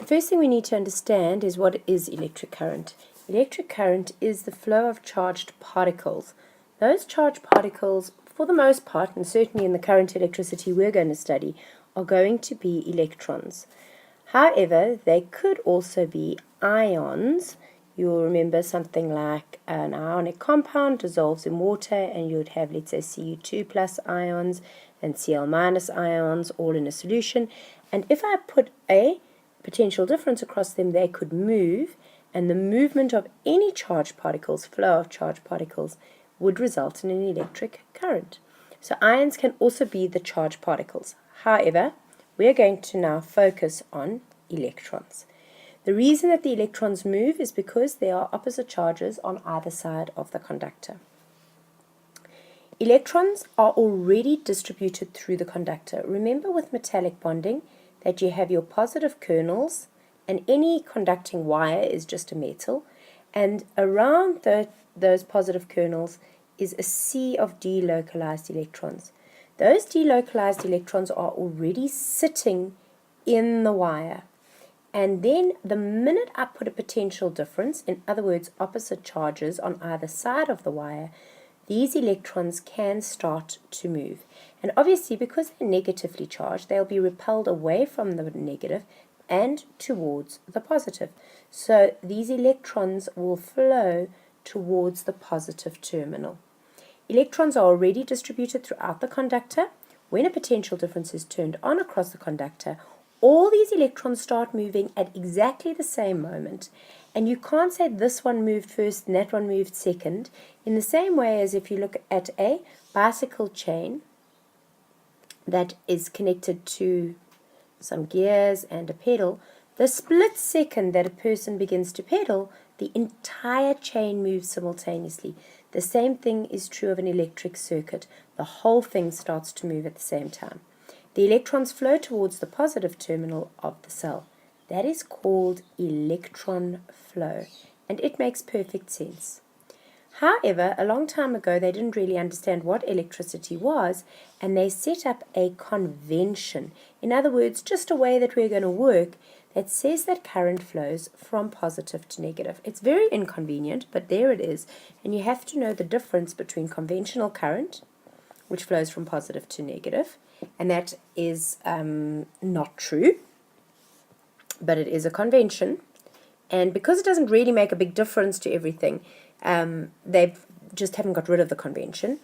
first thing we need to understand is what is electric current. Electric current is the flow of charged particles. Those charged particles, for the most part, and certainly in the current electricity we're going to study, are going to be electrons. However, they could also be ions. You'll remember something like an ionic compound dissolves in water, and you'd have, let's say, Cu2 plus ions and Cl minus ions all in a solution. And if I put a potential difference across them, they could move, and the movement of any charged particles, flow of charged particles, would result in an electric current. So ions can also be the charged particles. However, we are going to now focus on electrons. The reason that the electrons move is because there are opposite charges on either side of the conductor. Electrons are already distributed through the conductor. Remember with metallic bonding that you have your positive kernels, and any conducting wire is just a metal, and around those positive kernels is a sea of delocalized electrons. Those delocalized electrons are already sitting in the wire. And then the minute I put a potential difference, in other words, opposite charges on either side of the wire, these electrons can start to move. And obviously, because they're negatively charged, they'll be repelled away from the negative and towards the positive. So these electrons will flow towards the positive terminal. Electrons are already distributed throughout the conductor. When a potential difference is turned on across the conductor, all these electrons start moving at exactly the same moment. And you can't say this one moved first and that one moved second. In the same way as if you look at a bicycle chain that is connected to some gears and a pedal, the split second that a person begins to pedal, the entire chain moves simultaneously. The same thing is true of an electric circuit. The whole thing starts to move at the same time. The electrons flow towards the positive terminal of the cell. That is called electron flow, and it makes perfect sense. However, a long time ago they didn't really understand what electricity was, and they set up a convention. In other words, just a way that we're going to work that says that current flows from positive to negative. It's very inconvenient, but there it is, and you have to know the difference between conventional current, which flows from positive to negative, and that is not true, but it is a convention. And because it doesn't really make a big difference to everything, they just haven't got rid of the convention.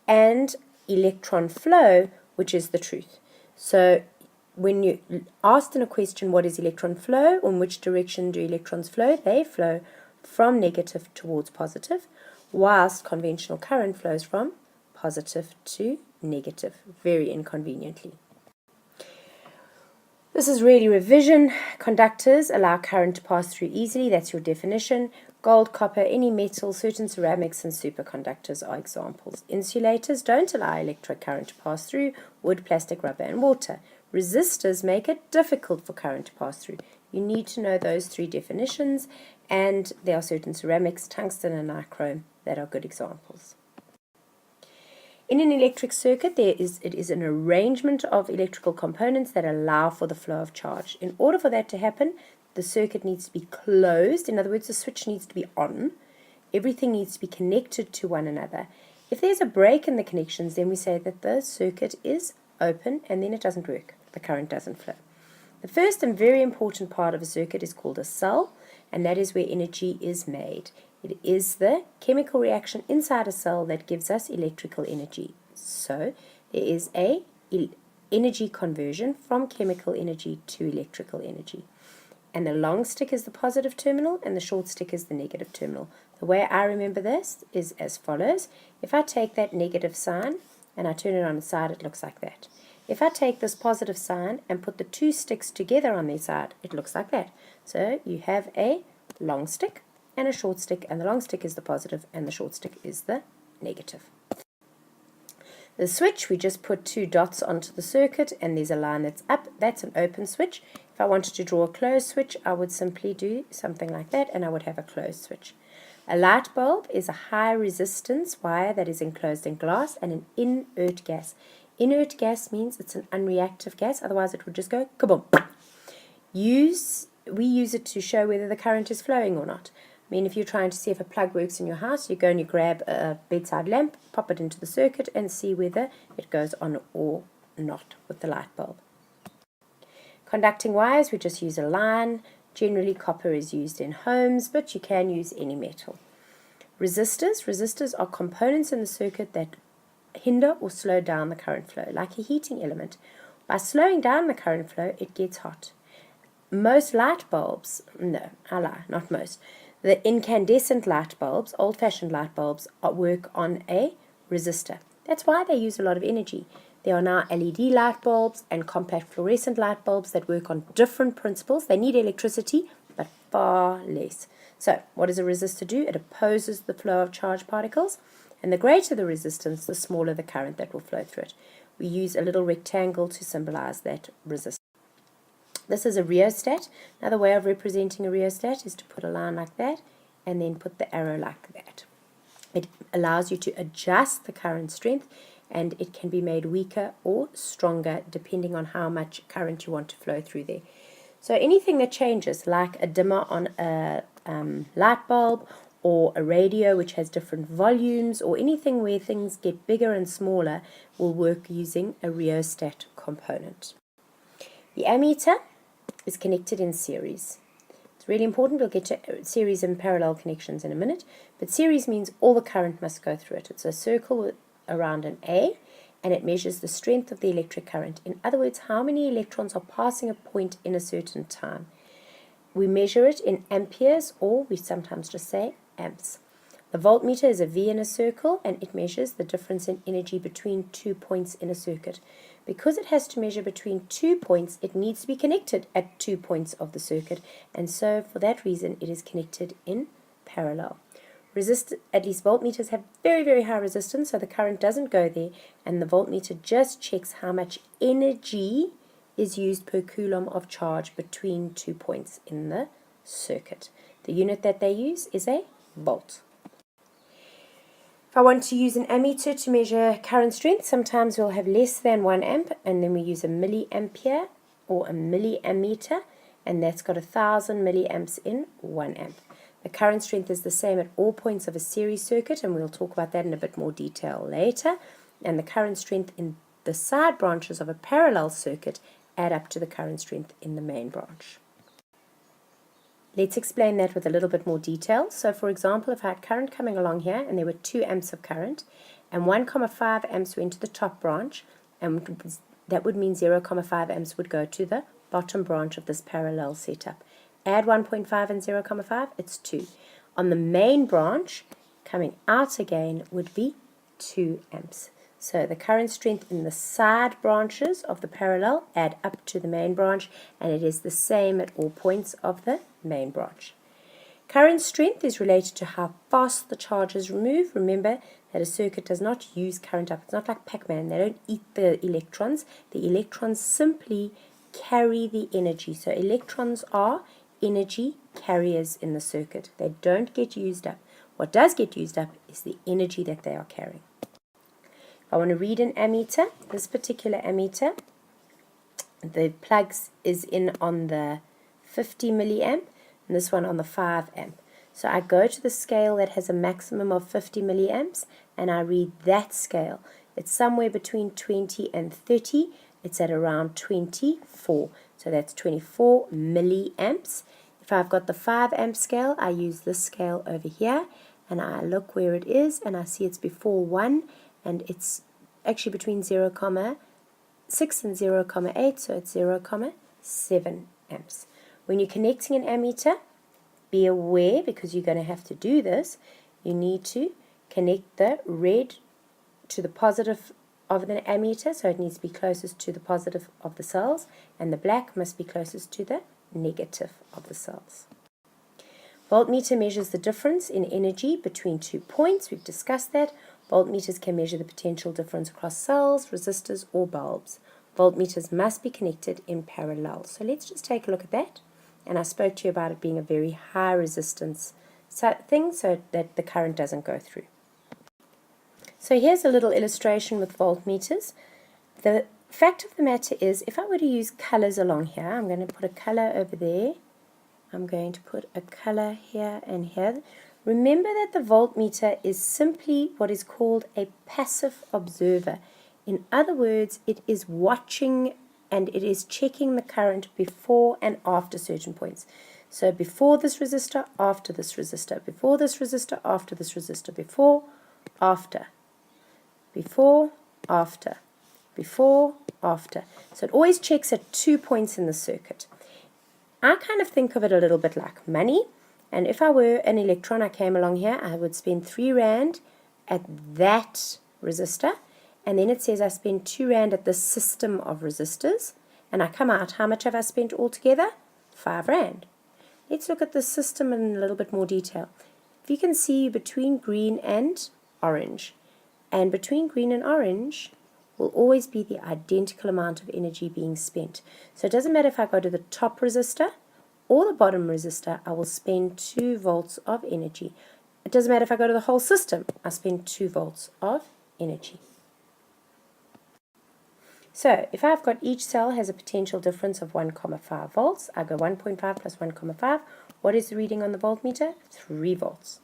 And electron flow, which is the truth. So when you asked in a question what is electron flow, or in which direction do electrons flow, they flow from negative towards positive, whilst conventional current flows from positive to negative, very inconveniently. This is really revision. Conductors allow current to pass through easily. That's your definition. Gold, copper, any metal, certain ceramics, and superconductors are examples. Insulators don't allow electric current to pass through. Wood, plastic, rubber, and water. Resistors make it difficult for current to pass through. You need to know those three definitions, and there are certain ceramics, tungsten, and nichrome that are good examples. In an electric circuit, it is an arrangement of electrical components that allow for the flow of charge. In order for that to happen, the circuit needs to be closed. In other words, the switch needs to be on. Everything needs to be connected to one another. If there's a break in the connections, then we say that the circuit is open, and then it doesn't work. The current doesn't flow. The first and very important part of a circuit is called a cell, and that is where energy is made. It is the chemical reaction inside a cell that gives us electrical energy. So there is a energy conversion from chemical energy to electrical energy. And the long stick is the positive terminal, and the short stick is the negative terminal. The way I remember this is as follows. If I take that negative sign and I turn it on its side, it looks like that. If I take this positive sign and put the two sticks together on their side, it looks like that. So you have a long stick and a short stick, and the long stick is the positive and the short stick is the negative. The switch, we just put two dots onto the circuit, and there's a line that's up. That's an open switch. If I wanted to draw a closed switch, I would simply do something like that, and I would have a closed switch. A light bulb is a high resistance wire that is enclosed in glass and an inert gas. Inert gas means it's an unreactive gas, otherwise it would just go kaboom. we use it to show whether the current is flowing or not. I mean, if you're trying to see if a plug works in your house, you go and you grab a bedside lamp, pop it into the circuit, and see whether it goes on or not with the light bulb. Conducting wires, we just use a line. Generally, copper is used in homes, but you can use any metal. Resistors are components in the circuit that hinder or slow down the current flow, like a heating element. By slowing down the current flow, it gets hot. Most light bulbs, no, I lie, not most. The incandescent light bulbs, old-fashioned light bulbs, work on a resistor. That's why they use a lot of energy. There are now LED light bulbs and compact fluorescent light bulbs that work on different principles. They need electricity, but far less. So, what does a resistor do? It opposes the flow of charged particles, and the greater the resistance, the smaller the current that will flow through it. We use a little rectangle to symbolize that resistance. This is a rheostat. Another way of representing a rheostat is to put a line like that and then put the arrow like that. It allows you to adjust the current strength, and it can be made weaker or stronger depending on how much current you want to flow through there. So anything that changes, like a dimmer on a light bulb, or a radio which has different volumes, or anything where things get bigger and smaller, will work using a rheostat component. The ammeter is connected in series. It's really important. We'll get to series and parallel connections in a minute, but series means all the current must go through it. It's a circle around an A, and it measures the strength of the electric current. In other words, how many electrons are passing a point in a certain time. We measure it in amperes, or we sometimes just say amps. The voltmeter is a V in a circle, and it measures the difference in energy between 2 points in a circuit. Because it has to measure between 2 points, it needs to be connected at 2 points of the circuit, and so for that reason it is connected in parallel. At least voltmeters have very, very high resistance, so the current doesn't go there, and the voltmeter just checks how much energy is used per coulomb of charge between 2 points in the circuit. The unit that they use is a volt. If I want to use an ammeter to measure current strength, sometimes we'll have less than 1 amp, and then we use a milliampere or a milliammeter, and that's got 1,000 milliamps in 1 amp. The current strength is the same at all points of a series circuit, and we'll talk about that in a bit more detail later. And the current strength in the side branches of a parallel circuit add up to the current strength in the main branch. Let's explain that with a little bit more detail. So, for example, if I had current coming along here, and there were 2 amps of current, and 1,5 amps went to the top branch, and that would mean 0,5 amps would go to the bottom branch of this parallel setup. Add 1.5 and 0,5, it's 2. On the main branch, coming out again would be 2 amps. So the current strength in the side branches of the parallel add up to the main branch, and it is the same at all points of the main branch. Current strength is related to how fast the charge is removed. Remember that a circuit does not use current up. It's not like Pac-Man. They don't eat the electrons. The electrons simply carry the energy. So electrons are energy carriers in the circuit. They don't get used up. What does get used up is the energy that they are carrying. If I want to read an ammeter, this particular ammeter, the plugs is in on the 50 milliamp and this one on the 5 amp. So I go to the scale that has a maximum of 50 milliamps and I read that scale. It's somewhere between 20 and 30. It's at around 24. So that's 24 milliamps. If I've got the 5 amp scale, I use this scale over here and I look where it is and I see it's before 1 and it's actually between 0,6 and 0,8, so it's 0,7 amps. When you're connecting an ammeter, be aware, because you're going to have to do this, you need to connect the red to the positive of the ammeter, so it needs to be closest to the positive of the cells, and the black must be closest to the negative of the cells. Voltmeter measures the difference in energy between 2 points. We've discussed that. Voltmeters can measure the potential difference across cells, resistors, or bulbs. Voltmeters must be connected in parallel. So let's just take a look at that. And I spoke to you about it being a very high resistance thing so that the current doesn't go through. So here's a little illustration with voltmeters. The fact of the matter is, if I were to use colors along here, I'm going to put a color over there I'm going to put a color here and here. Remember that the voltmeter is simply what is called a passive observer. In other words, it is watching and it is checking the current before and after certain points. So before this resistor, after this resistor, before this resistor, after this resistor, before, after, before, after, before, after. So it always checks at 2 points in the circuit. I kind of think of it a little bit like money, and if I were an electron, I came along here, I would spend 3 rand at that resistor, and then it says I spend 2 rand at this system of resistors, and I come out, how much have I spent altogether? 5 rand. Let's look at the system in a little bit more detail. If you can see between green and orange, and between green and orange will always be the identical amount of energy being spent. So it doesn't matter if I go to the top resistor or the bottom resistor, I will spend 2 volts of energy. It doesn't matter if I go to the whole system, I spend 2 volts of energy. So if I've got each cell has a potential difference of 1,5 volts, I go 1.5 plus 1,5. What is the reading on the voltmeter? 3 volts.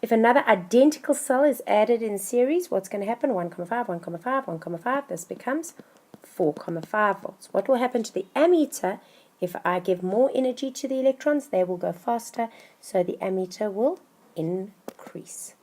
If another identical cell is added in series, what's going to happen? 1,5, 1,5, 1,5. This becomes 4,5 volts. What will happen to the ammeter? If I give more energy to the electrons, they will go faster, so the ammeter will increase.